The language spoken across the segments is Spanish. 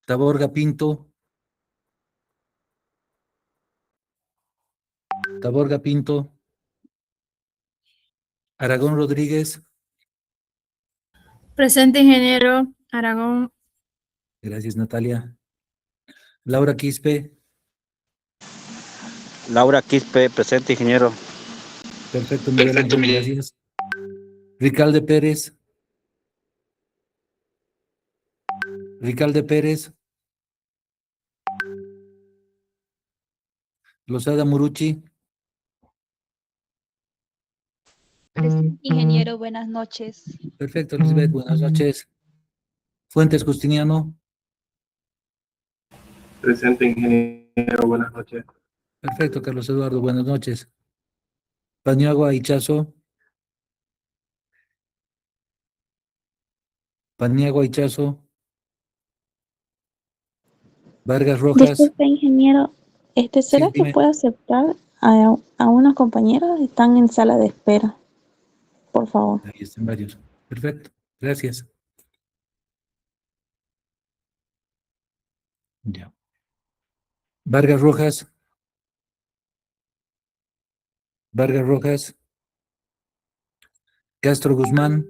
Taborga Pinto. Taborga Pinto. Aragón Rodríguez. Presente, ingeniero. Aragón. Gracias, Natalia. Laura Quispe. Laura Quispe, presente, ingeniero. Perfecto, Miguel Ángel, gracias. Ricalde Pérez. Ricalde Pérez. Lozada Muruchi. Presente, ingeniero, buenas noches. Perfecto, Elizabeth, buenas noches. Fuentes Justiniano. Presente, ingeniero, buenas noches. Perfecto, Carlos Eduardo, buenas noches. Paniagua Ichazo. Paniagua Ichazo. Vargas Rojas. Disculpe, ingeniero, ¿será Sí, que dime. puedo aceptar a unos compañeros? Están en sala de espera, por favor. Ahí están varios. Perfecto, gracias. Ya. Vargas Rojas. Vargas Rojas. Castro Guzmán.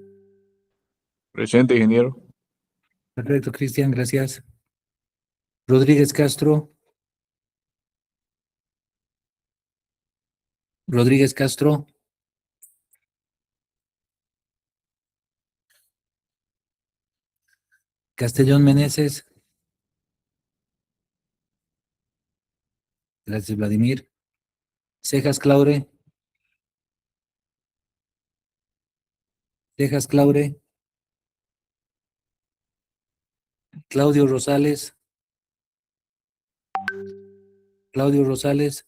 Presente, ingeniero. Perfecto, Cristian, gracias. Rodríguez Castro. Rodríguez Castro. Castellón Meneses. Gracias, Vladimir. Cejas Claure. Cejas Claure. Claudio Rosales. Claudio Rosales.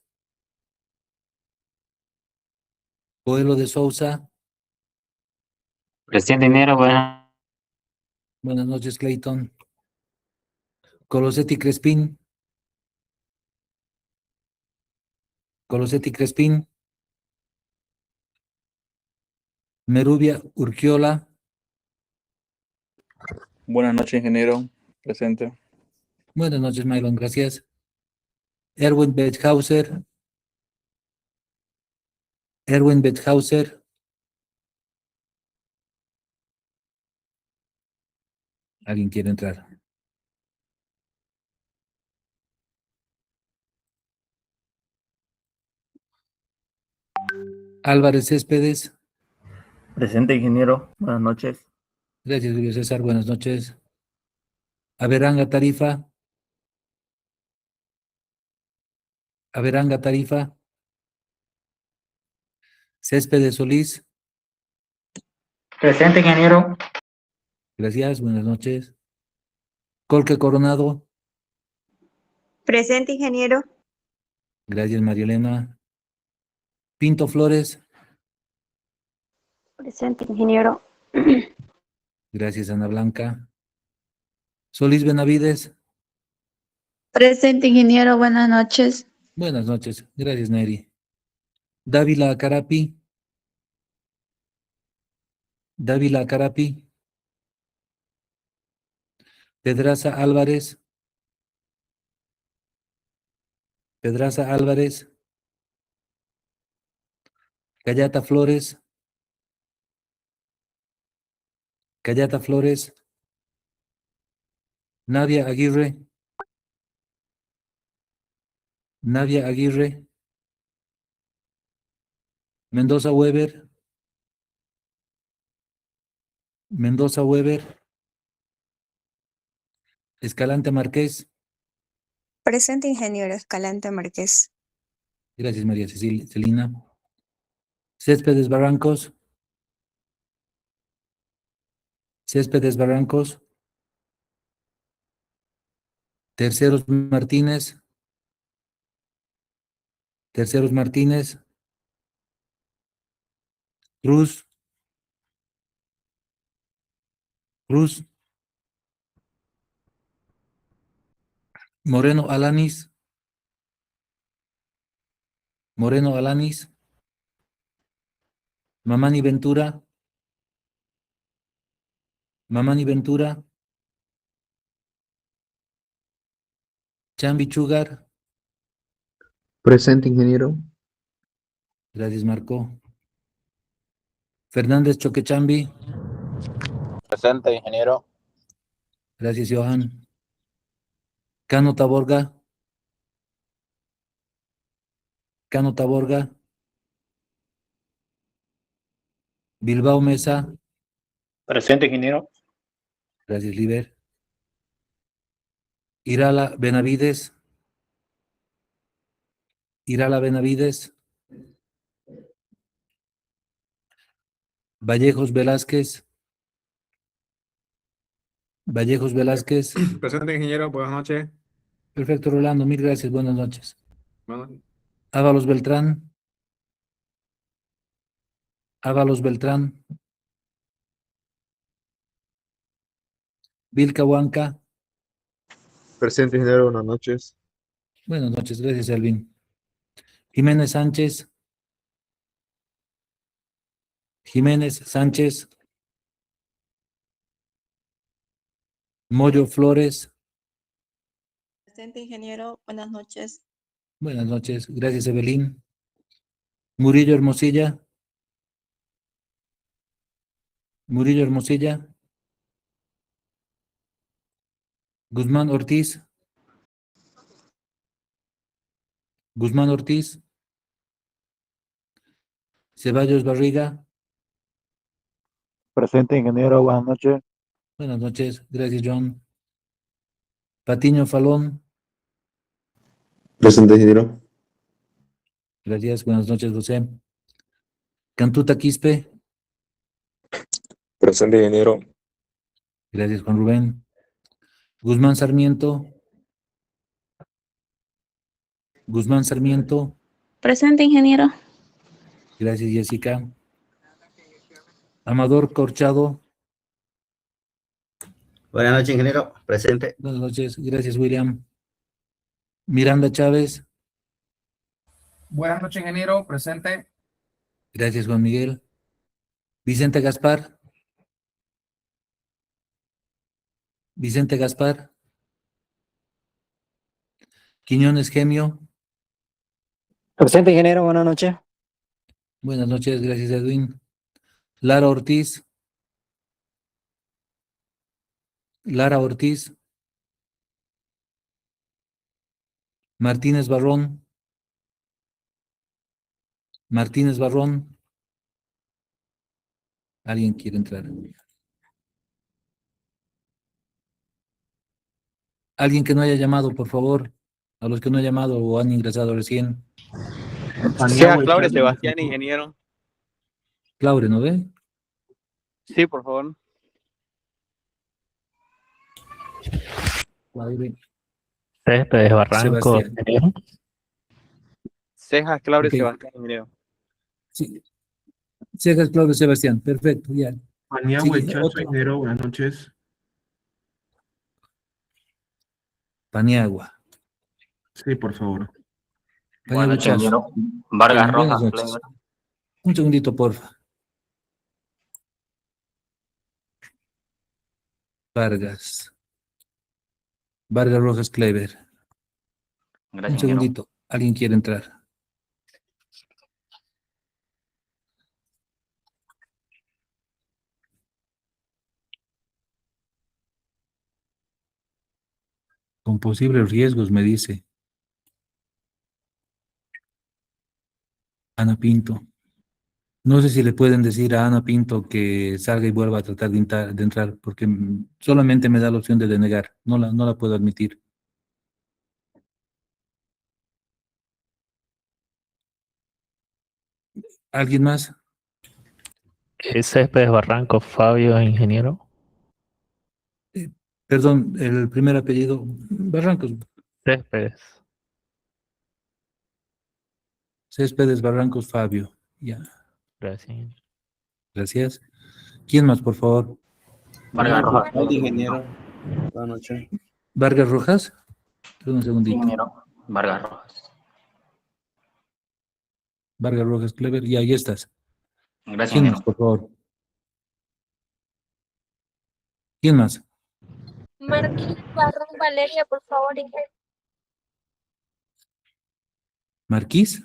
Coelho de Souza. Presente, ingeniero, buenas. Buenas noches, Clayton. Colosetti Crespín. Colosetti Crespín. Merubia Urquiola. Buenas noches, ingeniero. Presente. Buenas noches, Mylon, gracias. Erwin Bethauser. Erwin Bethauser. ¿Alguien quiere entrar? Álvarez Céspedes. Presente, ingeniero. Buenas noches. Gracias, Julio César. Buenas noches. Averanga Tarifa. Averanga Tarifa. Céspedes Solís. Presente, ingeniero. Gracias, buenas noches. Colque Coronado. Presente, ingeniero. Gracias, María Elena. Pinto Flores. Presente, ingeniero. Gracias, Ana Blanca. Solís Benavides. Presente, ingeniero, buenas noches. Buenas noches. Gracias, Neri. Dávila Carapi. Dávila Carapi. Pedraza Álvarez. Pedraza Álvarez. Callata Flores. Callata Flores. Nadia Aguirre. Nadia Aguirre. Mendoza Weber. Mendoza Weber. Escalante Márquez. Presente, ingeniero Escalante Márquez. Gracias, María Celina. Céspedes Barrancos. Céspedes Barrancos. Terceros Martínez. Terceros Martínez. Cruz. Cruz. Moreno Alanis. Moreno Alanis. Mamani Ventura. Mamani Ventura. Chambi Chugar. Presente, ingeniero. Gracias, Marco. Fernández Choquechambi. Presente, ingeniero. Gracias, Johan. Cano Taborga. Cano Taborga. Bilbao Mesa. Presente, ingeniero. Gracias, Liber. Irala Benavides. Irala Benavides. Vallejos Velázquez. Vallejos Velázquez. Presente, ingeniero. Buenas noches. Perfecto, Rolando. Mil gracias. Buenas noches. Bueno, Ábalos Beltrán. Ábalos Beltrán. Vilca Huanca. Presente, ingeniero. Buenas noches. Buenas noches. Gracias, Alvin. Jiménez Sánchez. Jiménez Sánchez. Moyo Flores. Presente, ingeniero. Buenas noches. Buenas noches. Gracias, Evelyn. Murillo Hermosilla. Murillo Hermosilla. Guzmán Ortiz. Guzmán Ortiz. Ceballos Barriga. Presente, ingeniero. Buenas noches. Buenas noches. Gracias, John. Patiño Falón. Presente, ingeniero. Gracias. Buenas noches, José. Cantuta Quispe. Presente, ingeniero. Gracias, Juan Rubén. Guzmán Sarmiento. Guzmán Sarmiento. Presente, ingeniero. Gracias, Jessica. Amador Corchado. Buenas noches, ingeniero. Presente. Buenas noches. Gracias, William. Miranda Chávez. Buenas noches, ingeniero. Presente. Gracias, Juan Miguel. Vicente Gaspar. Vicente Gaspar. Quiñones Gemio. Presente, ingeniero. Buenas noches. Buenas noches, gracias, Edwin. Lara Ortiz. Lara Ortiz. Martínez Barrón. Martínez Barrón. ¿Alguien quiere entrar? Alguien que no haya llamado, por favor. A los que no han llamado o han ingresado recién. Sea Claudia Sebastián, ingeniero. Claure, ¿no ve? Sí, por favor. Claure. Céspedes Barranco, Sebastián. ingeniero. Cejas Claudia Ok. Sebastián, ingeniero. Sí. Cejas Claudio Sebastián. Perfecto, ya. Paniagua Sí, Chacho, otro. ingeniero. Buenas noches. Paniagua. Sí, por favor. Paniagua Chazo. Vargas Buenas Rojas, noches. Un segundito, porfa. Vargas. Vargas Rojas Clever. Un Gracias, ingeniero. segundito. ¿Alguien quiere entrar? Con posibles riesgos, me dice. Ana Pinto. No sé si le pueden decir a Ana Pinto que salga y vuelva a tratar de entrar, porque solamente me da la opción de denegar. No la puedo admitir. ¿Alguien más? Céspedes Barranco, Fabio, ingeniero. Perdón, el primer apellido. Barrancos. Céspedes. Céspedes Barrancos Fabio. Ya, Gracias. gracias. ¿Quién más, por favor? Vargas Rojas, ingeniero. Buenas noches. ¿Vargas Rojas? Perdón, un segundito. ingeniero. Vargas Rojas. Vargas Rojas Clever. Y ahí estás. Gracias, ¿Quién más, ingeniero. por favor? ¿Quién más? Marquín Barrón Valeria, por favor. Marquís,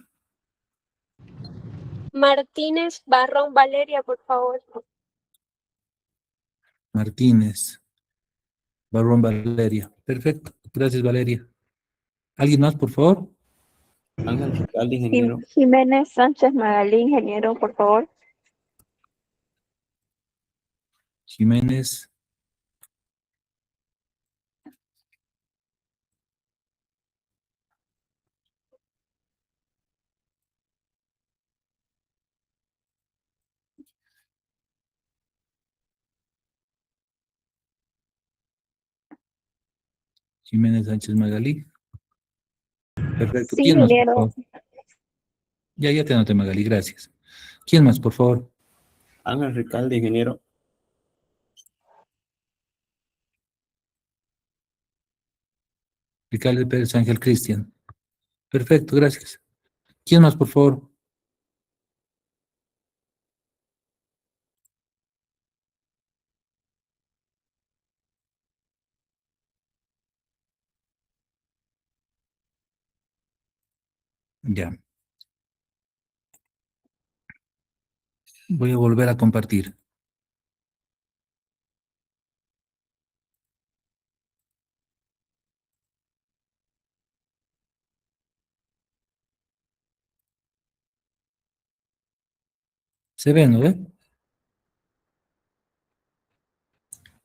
Martínez Barrón Valeria, por favor. Martínez, Barrón Valeria. Perfecto. Gracias, Valeria. ¿Alguien más, por favor? Ángel Ricalde, ingeniero. Jiménez Sánchez Magalí, ingeniero, por favor. Jiménez. Jiménez Sánchez Magalí. Perfecto. Sí, ¿Quién más, por ingeniero. favor? Ya te anoté, Magalí, gracias. ¿Quién más, por favor? Ángel Ricalde, ingeniero. Ricardo Pérez Ángel Cristian. Perfecto, gracias. ¿Quién más, por favor? Ya. Voy a volver a compartir. ¿Se ve, no ve?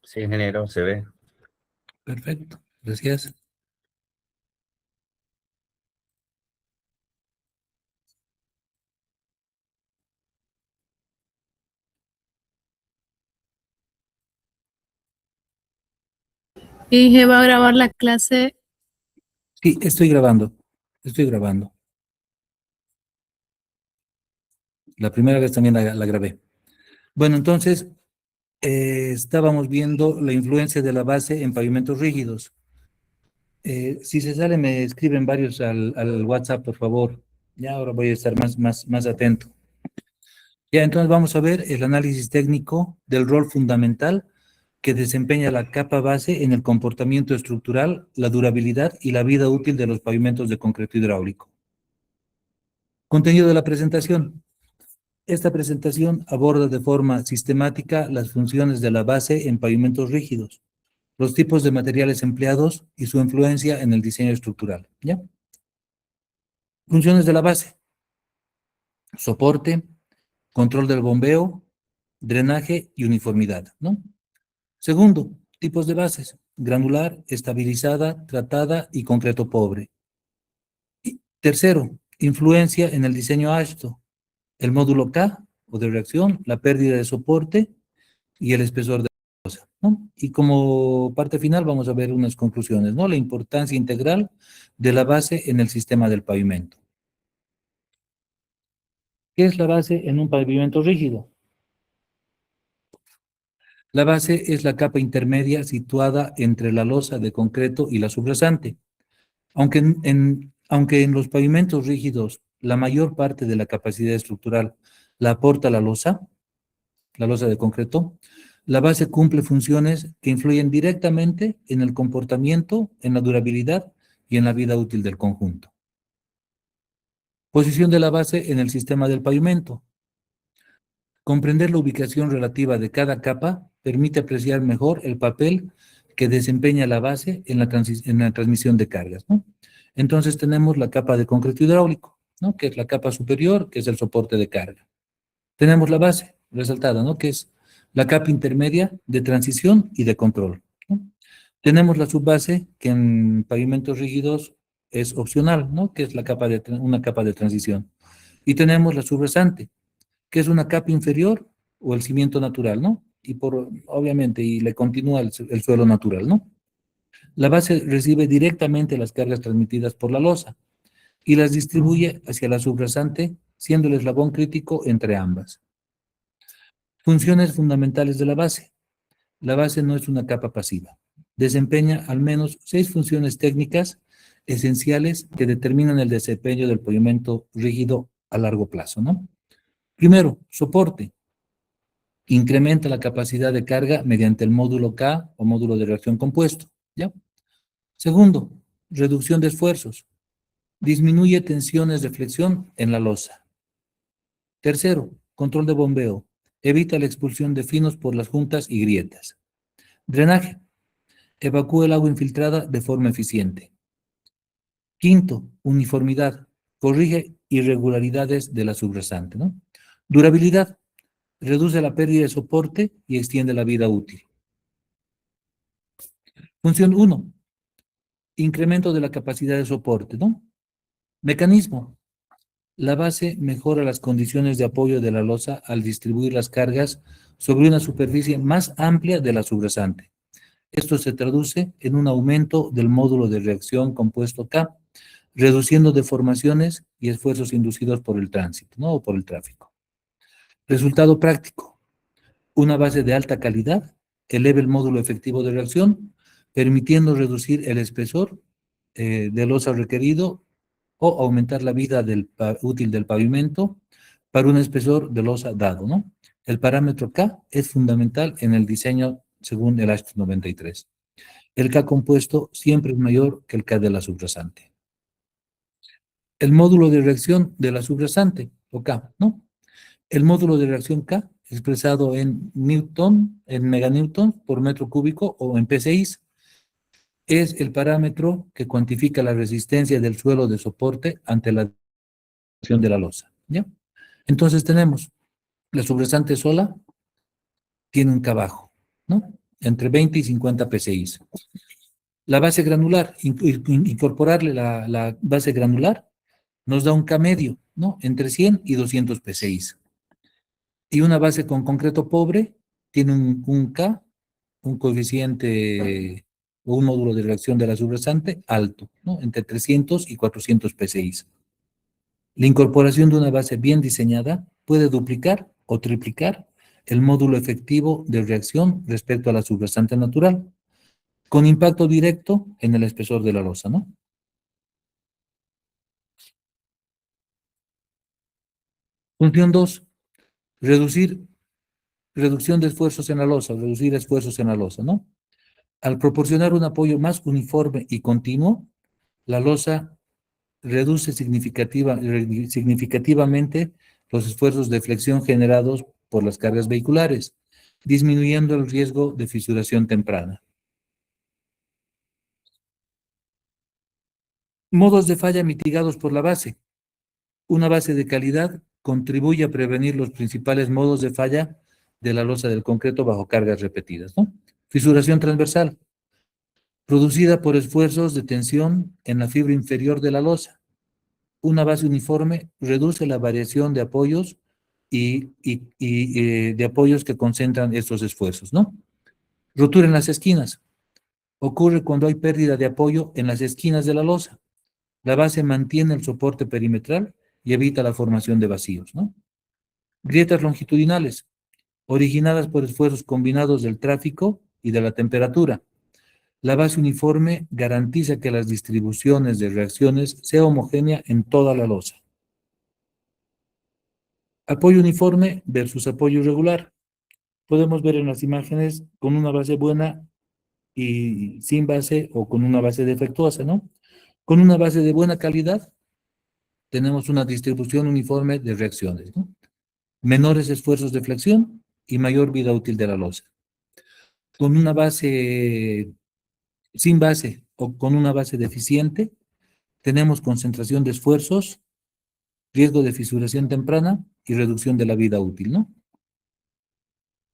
Sí, ingeniero, se ve. Perfecto, gracias. Inge va a grabar la clase. Sí, estoy grabando. Estoy grabando. La primera vez también la grabé. Bueno, entonces, estábamos viendo la influencia de la base en pavimentos rígidos. Si se sale, me escriben varios al WhatsApp, por favor. Ya ahora voy a estar más atento. Ya, entonces vamos a ver el análisis técnico del rol fundamental que desempeña la capa base en el comportamiento estructural, la durabilidad y la vida útil de los pavimentos de concreto hidráulico. Contenido de la presentación. Esta presentación aborda de forma sistemática las funciones de la base en pavimentos rígidos, los tipos de materiales empleados y su influencia en el diseño estructural. ¿Ya? Funciones de la base. Soporte, control del bombeo, drenaje y uniformidad, ¿no? Segundo, tipos de bases. Granular, estabilizada, tratada y concreto pobre. Y tercero, influencia en el diseño ASHTO. El módulo K, o de reacción, la pérdida de soporte y el espesor de la losa, ¿no? Y como parte final vamos a ver unas conclusiones, ¿no? La importancia integral de la base en el sistema del pavimento. ¿Qué es la base en un pavimento rígido? La base es la capa intermedia situada entre la losa de concreto y la subrasante. Aunque en los pavimentos rígidos la mayor parte de la capacidad estructural la aporta la losa de concreto, la base cumple funciones que influyen directamente en el comportamiento, en la durabilidad y en la vida útil del conjunto. Posición de la base en el sistema del pavimento. Comprender la ubicación relativa de cada capa permite apreciar mejor el papel que desempeña la base en la transmisión de cargas, ¿no? Entonces tenemos la capa de concreto hidráulico, ¿no? Que es la capa superior, que es el soporte de carga. Tenemos la base resaltada, ¿no? Que es la capa intermedia de transición y de control, ¿no? Tenemos la subbase, que en pavimentos rígidos es opcional, ¿no? Que es una capa de transición. Y tenemos la subrasante, que es una capa inferior o el cimiento natural, ¿no? Y obviamente, y le continúa el suelo natural, ¿no? La base recibe directamente las cargas transmitidas por la losa y las distribuye hacia la subrasante, siendo el eslabón crítico entre ambas. Funciones fundamentales de la base. La base no es una capa pasiva. Desempeña al menos 6 funciones técnicas esenciales que determinan el desempeño del pavimento rígido a largo plazo, ¿no? Primero, soporte. Incrementa la capacidad de carga mediante el módulo K o módulo de reacción compuesto, ¿ya? Segundo, reducción de esfuerzos. Disminuye tensiones de flexión en la losa. Tercero, control de bombeo. Evita la expulsión de finos por las juntas y grietas. Drenaje. Evacúa el agua infiltrada de forma eficiente. Quinto, uniformidad. Corrige irregularidades de la subrasante, ¿no? Durabilidad. Reduce la pérdida de soporte y extiende la vida útil. Función 1. Incremento de la capacidad de soporte, ¿no? Mecanismo. La base mejora las condiciones de apoyo de la losa al distribuir las cargas sobre una superficie más amplia de la subrasante. Esto se traduce en un aumento del módulo de reacción compuesto K, reduciendo deformaciones y esfuerzos inducidos por el tránsito, ¿no? O por el tráfico. Resultado práctico. Una base de alta calidad eleva el módulo efectivo de reacción, permitiendo reducir el espesor de losa requerido o aumentar la vida útil del pavimento para un espesor de losa dado, ¿no? El parámetro K es fundamental en el diseño según el ASHTO 93. El K compuesto siempre es mayor que el K de la subrasante. El módulo de reacción de la subrasante, o K, ¿no? El módulo de reacción K, expresado en newton, en meganewton por metro cúbico o en PSI, es el parámetro que cuantifica la resistencia del suelo de soporte ante la acción de la losa, ¿ya? Entonces tenemos la subrasante sola, tiene un K bajo, ¿no? Entre 20 y 50 PSI. La base granular, incorporarle la base granular, nos da un K medio, ¿no? Entre 100 y 200 PSI. Y una base con concreto pobre tiene un K, un coeficiente o un módulo de reacción de la subrasante alto, ¿no? Entre 300 y 400 PSI. La incorporación de una base bien diseñada puede duplicar o triplicar el módulo efectivo de reacción respecto a la subrasante natural, con impacto directo en el espesor de la losa, ¿no? Función 2. Reducción de esfuerzos en la losa, reducir esfuerzos en la losa, ¿no? Al proporcionar un apoyo más uniforme y continuo, la losa reduce significativamente los esfuerzos de flexión generados por las cargas vehiculares, disminuyendo el riesgo de fisuración temprana. Modos de falla mitigados por la base. Una base de calidad contribuye a prevenir los principales modos de falla de la losa del concreto bajo cargas repetidas, ¿no? Fisuración transversal, producida por esfuerzos de tensión en la fibra inferior de la losa. Una base uniforme reduce la variación de apoyos y de apoyos que concentran estos esfuerzos, ¿no? Rotura en las esquinas. Ocurre cuando hay pérdida de apoyo en las esquinas de la losa. La base mantiene el soporte perimetral y evita la formación de vacíos, ¿no? Grietas longitudinales, originadas por esfuerzos combinados del tráfico y de la temperatura. La base uniforme garantiza que las distribuciones de reacciones sea homogénea en toda la losa. Apoyo uniforme versus apoyo irregular. Podemos ver en las imágenes con una base buena y sin base o con una base defectuosa, ¿no? Con una base de buena calidad tenemos una distribución uniforme de reacciones, ¿no? Menores esfuerzos de flexión y mayor vida útil de la losa. Con una base sin base o con una base deficiente, tenemos concentración de esfuerzos, riesgo de fisuración temprana y reducción de la vida útil, ¿no?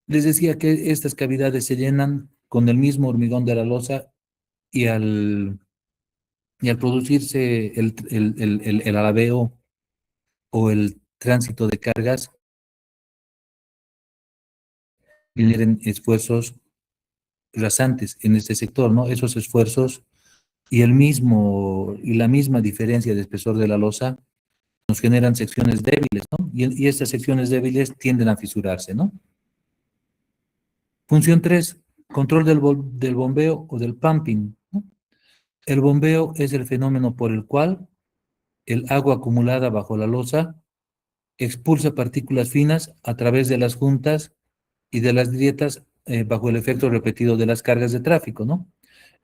Les decía que estas cavidades se llenan con el mismo hormigón de la losa y al producirse el alabeo o el tránsito de cargas, generen esfuerzos rasantes en este sector, ¿no? Esos esfuerzos y la misma diferencia de espesor de la losa nos generan secciones débiles, ¿no? Y estas secciones débiles tienden a fisurarse, ¿no? Función 3, control del bombeo o del pumping, ¿no? El bombeo es el fenómeno por el cual el agua acumulada bajo la losa expulsa partículas finas a través de las juntas y de las grietas bajo el efecto repetido de las cargas de tráfico, ¿no?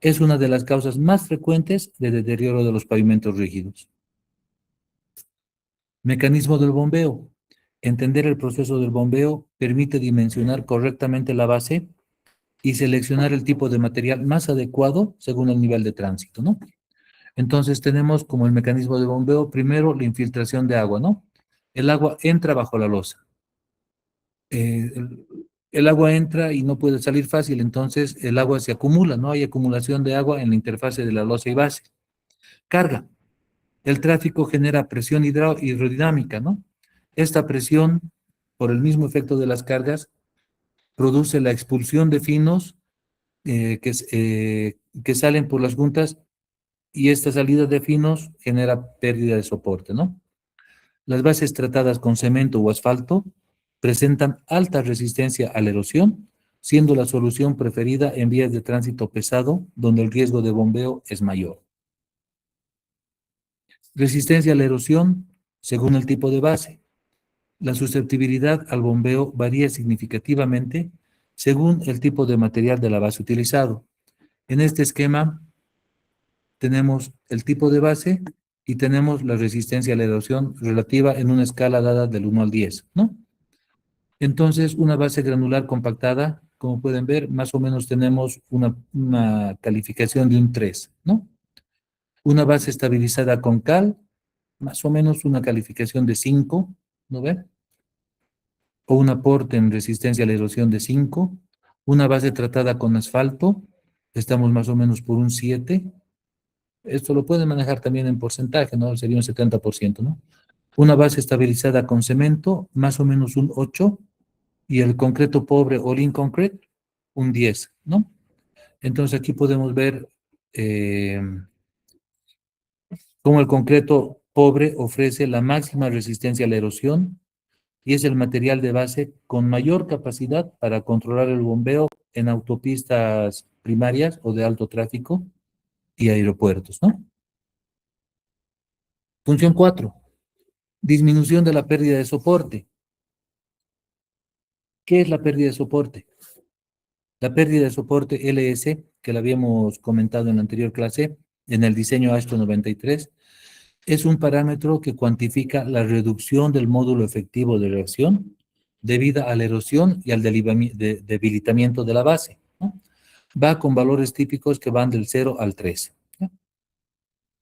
Es una de las causas más frecuentes de deterioro de los pavimentos rígidos. Mecanismo del bombeo. Entender el proceso del bombeo permite dimensionar correctamente la base y seleccionar el tipo de material más adecuado según el nivel de tránsito, ¿no? Entonces tenemos como el mecanismo de bombeo, primero la infiltración de agua, ¿no? El agua entra bajo la losa. El agua entra y no puede salir fácil, entonces el agua se acumula, ¿no? Hay acumulación de agua en la interfase de la losa y base. Carga. El tráfico genera presión hidrodinámica, ¿no? Esta presión, por el mismo efecto de las cargas, produce la expulsión de finos que salen por las juntas y esta salida de finos genera pérdida de soporte, ¿no? Las bases tratadas con cemento o asfalto presentan alta resistencia a la erosión, siendo la solución preferida en vías de tránsito pesado, donde el riesgo de bombeo es mayor. Resistencia a la erosión según el tipo de base. La susceptibilidad al bombeo varía significativamente según el tipo de material de la base utilizado. En este esquema tenemos el tipo de base y tenemos la resistencia a la erosión relativa en una escala dada del 1 al 10, ¿no? Entonces, una base granular compactada, como pueden ver, más o menos tenemos una calificación de un 3, ¿no? Una base estabilizada con cal, más o menos una calificación de 5, ¿no ven? O un aporte en resistencia a la erosión de 5. Una base tratada con asfalto, estamos más o menos por un 7. Esto lo pueden manejar también en porcentaje, ¿no? Sería un 70%, ¿no? Una base estabilizada con cemento, más o menos un 8. Y el concreto pobre o lean concrete, un 10, ¿no? Entonces aquí podemos ver cómo el concreto pobre ofrece la máxima resistencia a la erosión y es el material de base con mayor capacidad para controlar el bombeo en autopistas primarias o de alto tráfico y aeropuertos, ¿no? Función 4. Disminución de la pérdida de soporte. ¿Qué es la pérdida de soporte? La pérdida de soporte LS, que la habíamos comentado en la anterior clase, en el diseño ASTO 93, es un parámetro que cuantifica la reducción del módulo efectivo de reacción debido a la erosión y al debilitamiento de la base, ¿no? Va con valores típicos que van del 0 al 3. ¿No?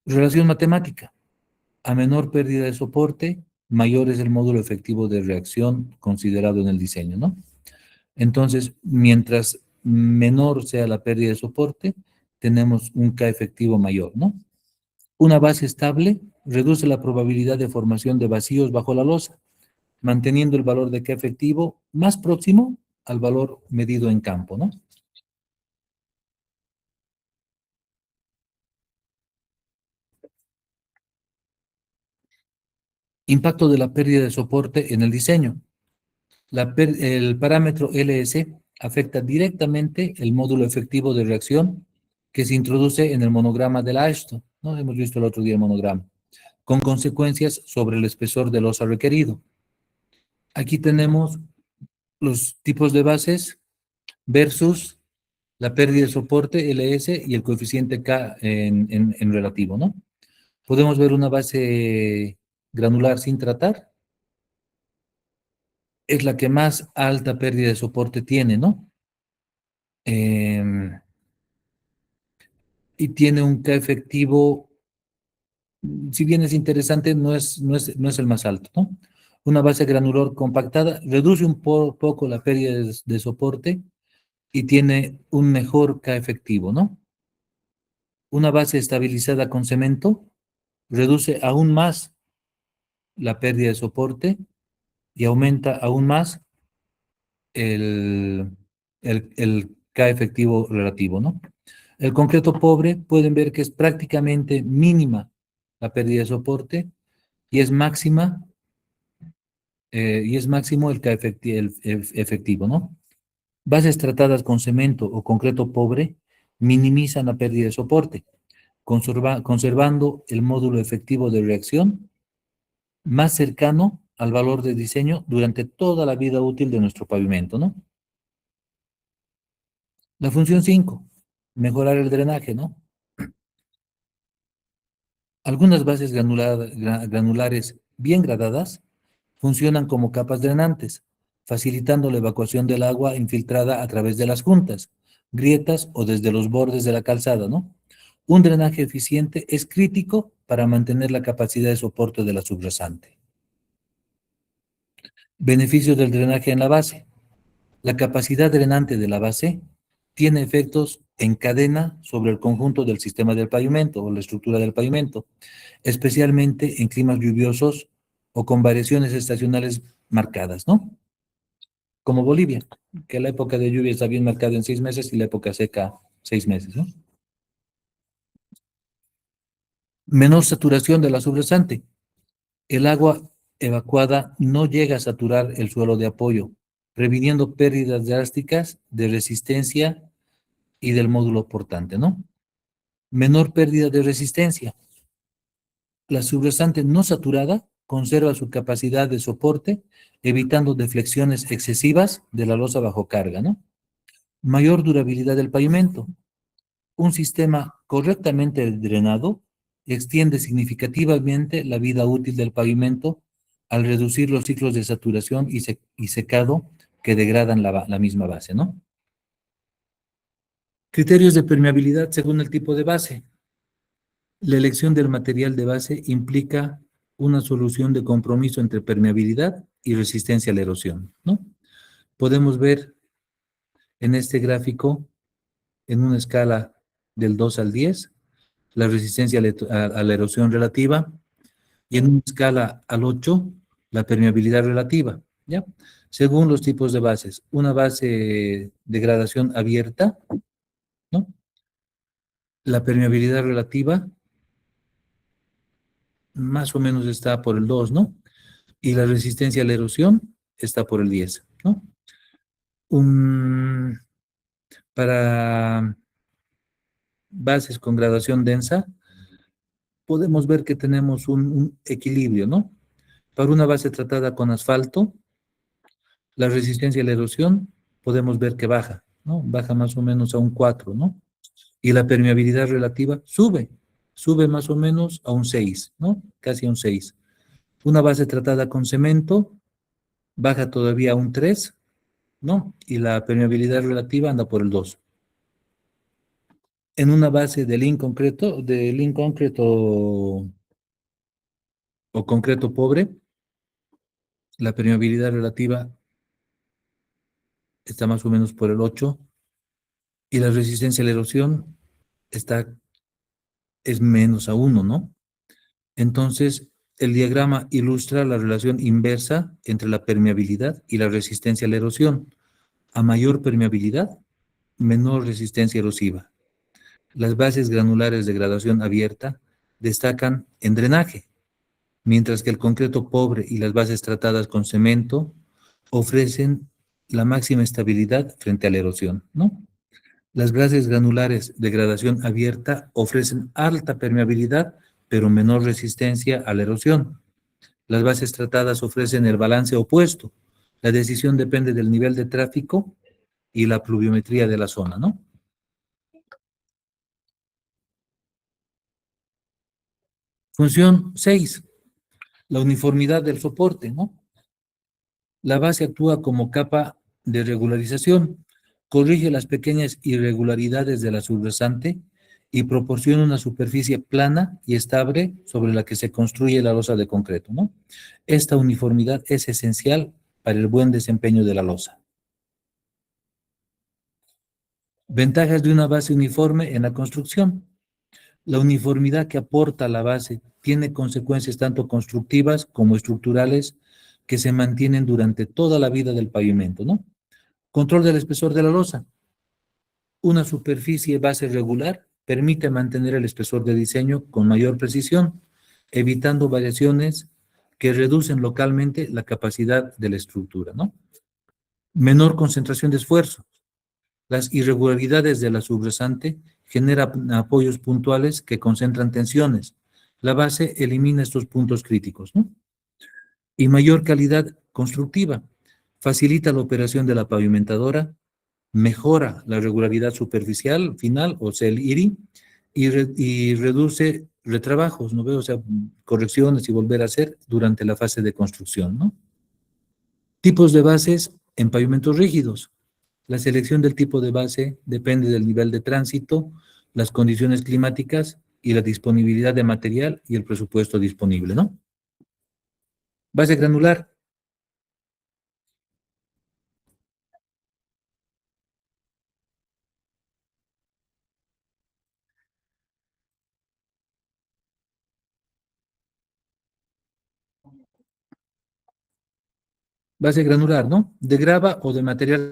Relación matemática. A menor pérdida de soporte, mayor es el módulo efectivo de reacción considerado en el diseño, ¿no? Entonces, mientras menor sea la pérdida de soporte, tenemos un K efectivo mayor, ¿no? Una base estable reduce la probabilidad de formación de vacíos bajo la losa, manteniendo el valor de K efectivo más próximo al valor medido en campo, ¿no? Impacto de la pérdida de soporte en el diseño. El parámetro LS afecta directamente el módulo efectivo de reacción que se introduce en el monograma de la ASTO, ¿no? Hemos visto el otro día el monograma, con consecuencias sobre el espesor de losa requerido. Aquí tenemos los tipos de bases versus la pérdida de soporte LS y el coeficiente K en relativo, ¿no? Podemos ver una base granular sin tratar. Es la que más alta pérdida de soporte tiene, ¿no? Y tiene un K efectivo, si bien es interesante, no es el más alto, ¿no? Una base granular compactada reduce un poco la pérdida de soporte y tiene un mejor K efectivo, ¿no? Una base estabilizada con cemento reduce aún más la pérdida de soporte y aumenta aún más el K efectivo relativo, ¿no? El concreto pobre, pueden ver que es prácticamente mínima la pérdida de soporte y es máxima, y es máximo el K efectivo, ¿no? Bases tratadas con cemento o concreto pobre minimizan la pérdida de soporte, conservando el módulo efectivo de reacción más cercano al valor de diseño durante toda la vida útil de nuestro pavimento, ¿no? La función 5, mejorar el drenaje, ¿no? Algunas bases granulares bien gradadas, funcionan como capas drenantes, facilitando la evacuación del agua infiltrada a través de las juntas, grietas o desde los bordes de la calzada, ¿no? Un drenaje eficiente es crítico para mantener la capacidad de soporte de la subrasante. Beneficios del drenaje en la base. La capacidad drenante de la base tiene efectos en cadena sobre el conjunto del sistema del pavimento o la estructura del pavimento, especialmente en climas lluviosos o con variaciones estacionales marcadas, ¿no? Como Bolivia, que la época de lluvia está bien marcada en 6 meses y la época seca 6 meses, ¿no? Menor saturación de la subrasante. El agua evacuada no llega a saturar el suelo de apoyo, previniendo pérdidas drásticas de resistencia y del módulo portante, ¿no? Menor pérdida de resistencia. La subrasante no saturada conserva su capacidad de soporte, evitando deflexiones excesivas de la losa bajo carga, ¿no? Mayor durabilidad del pavimento. Un sistema correctamente drenado extiende significativamente la vida útil del pavimento al reducir los ciclos de saturación y secado que degradan la misma base, ¿no? Criterios de permeabilidad según el tipo de base. La elección del material de base implica una solución de compromiso entre permeabilidad y resistencia a la erosión, ¿no? Podemos ver en este gráfico, en una escala del 2 al 10, la resistencia a la erosión relativa, y en una escala al 8, la permeabilidad relativa, ¿ya? Según los tipos de bases. Una base de gradación abierta, ¿no? La permeabilidad relativa más o menos está por el 2, ¿no? Y la resistencia a la erosión está por el 10, ¿no? Para bases con gradación densa, podemos ver que tenemos un equilibrio, ¿no? Para una base tratada con asfalto, la resistencia a la erosión podemos ver que baja, ¿no? Baja más o menos a un 4, ¿no? Y la permeabilidad relativa sube más o menos a un 6, ¿no? Casi a un 6. Una base tratada con cemento baja todavía a un 3, ¿no? Y la permeabilidad relativa anda por el 2. En una base de link concreto o concreto pobre, la permeabilidad relativa está más o menos por el 8 y la resistencia a la erosión es menos a 1, ¿no? Entonces, el diagrama ilustra la relación inversa entre la permeabilidad y la resistencia a la erosión. A mayor permeabilidad, menor resistencia erosiva. Las bases granulares de gradación abierta destacan en drenaje, mientras que el concreto pobre y las bases tratadas con cemento ofrecen la máxima estabilidad frente a la erosión, ¿no? Las bases granulares de gradación abierta ofrecen alta permeabilidad, pero menor resistencia a la erosión. Las bases tratadas ofrecen el balance opuesto. La decisión depende del nivel de tráfico y la pluviometría de la zona, ¿no? Función 6. La uniformidad del soporte, ¿no? La base actúa como capa de regularización, corrige las pequeñas irregularidades de la subrasante y proporciona una superficie plana y estable sobre la que se construye la losa de concreto, ¿no? Esta uniformidad es esencial para el buen desempeño de la losa. Ventajas de una base uniforme en la construcción. La uniformidad que aporta la base tiene consecuencias tanto constructivas como estructurales que se mantienen durante toda la vida del pavimento, ¿no? Control del espesor de la losa. Una superficie base regular permite mantener el espesor de diseño con mayor precisión, evitando variaciones que reducen localmente la capacidad de la estructura, ¿no? Menor concentración de esfuerzo. Las irregularidades de la subrasante generan apoyos puntuales que concentran tensiones. La base elimina estos puntos críticos, ¿no? Y mayor calidad constructiva. Facilita la operación de la pavimentadora, mejora la regularidad superficial final, o sea, el IRI, y reduce retrabajos, ¿no veo? O sea, correcciones y volver a hacer durante la fase de construcción, ¿no? Tipos de bases en pavimentos rígidos. La selección del tipo de base depende del nivel de tránsito, las condiciones climáticas y la disponibilidad de material y el presupuesto disponible, ¿no? Base granular. Base granular, ¿no? De grava o de material.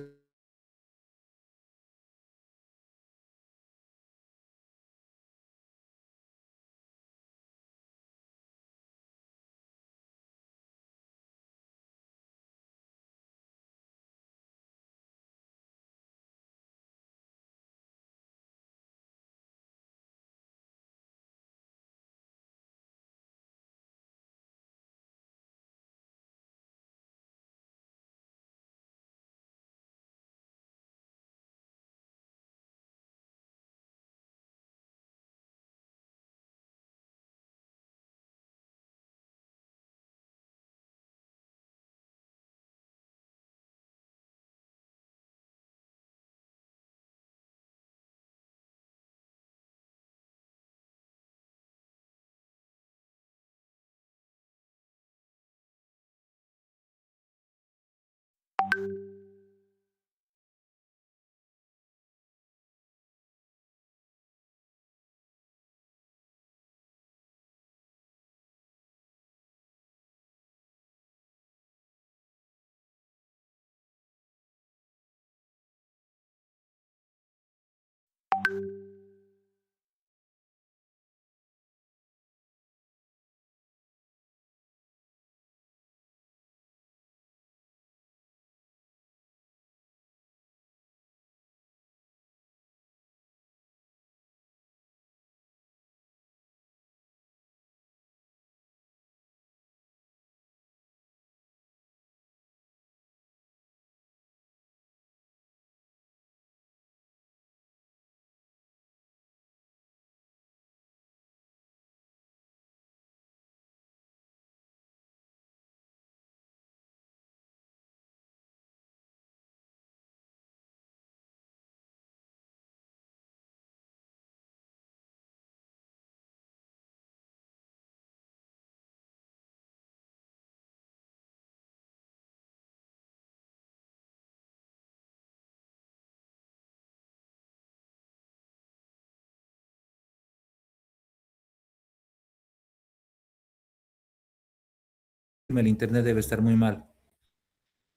El internet debe estar muy mal.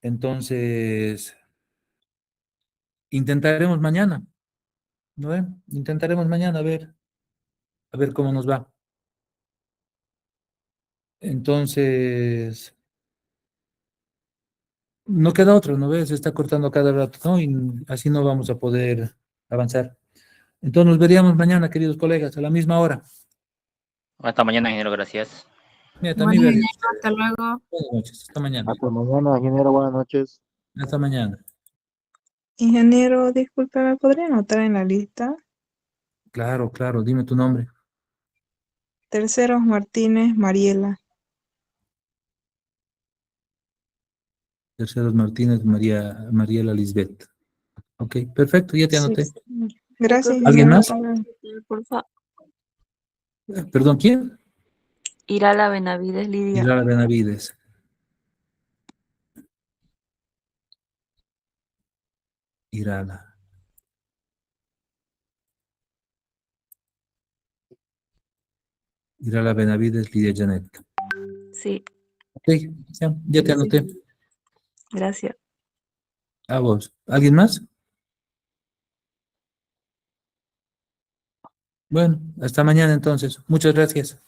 Entonces, intentaremos mañana, ¿no? Intentaremos mañana a ver cómo nos va. Entonces, no queda otro, ¿no ves? Se está cortando cada rato, ¿no? Y así no vamos a poder avanzar. Entonces, nos veríamos mañana, queridos colegas, a la misma hora. Hasta mañana, ingeniero. Gracias. Mira, Bueno, también ingeniero, hasta luego. buenas noches, hasta mañana. Hasta mañana, ingeniero. Buenas noches. Hasta mañana. Ingeniero, disculpe, ¿me podría anotar en la lista? Claro, claro, dime tu nombre. Terceros Martínez Mariela. Terceros Martínez, Mariela Lisbeth. Ok, perfecto, ya te Sí. anoté. Gracias, ¿Alguien ingeniero. más? Por favor. Perdón, ¿quién? Irala Benavides Lidia. Irala Benavides. Irala. Irala Benavides, Lidia Janet. Sí, Ok, ya te anoté. gracias. A vos. ¿Alguien más? Bueno, hasta mañana entonces. Muchas gracias.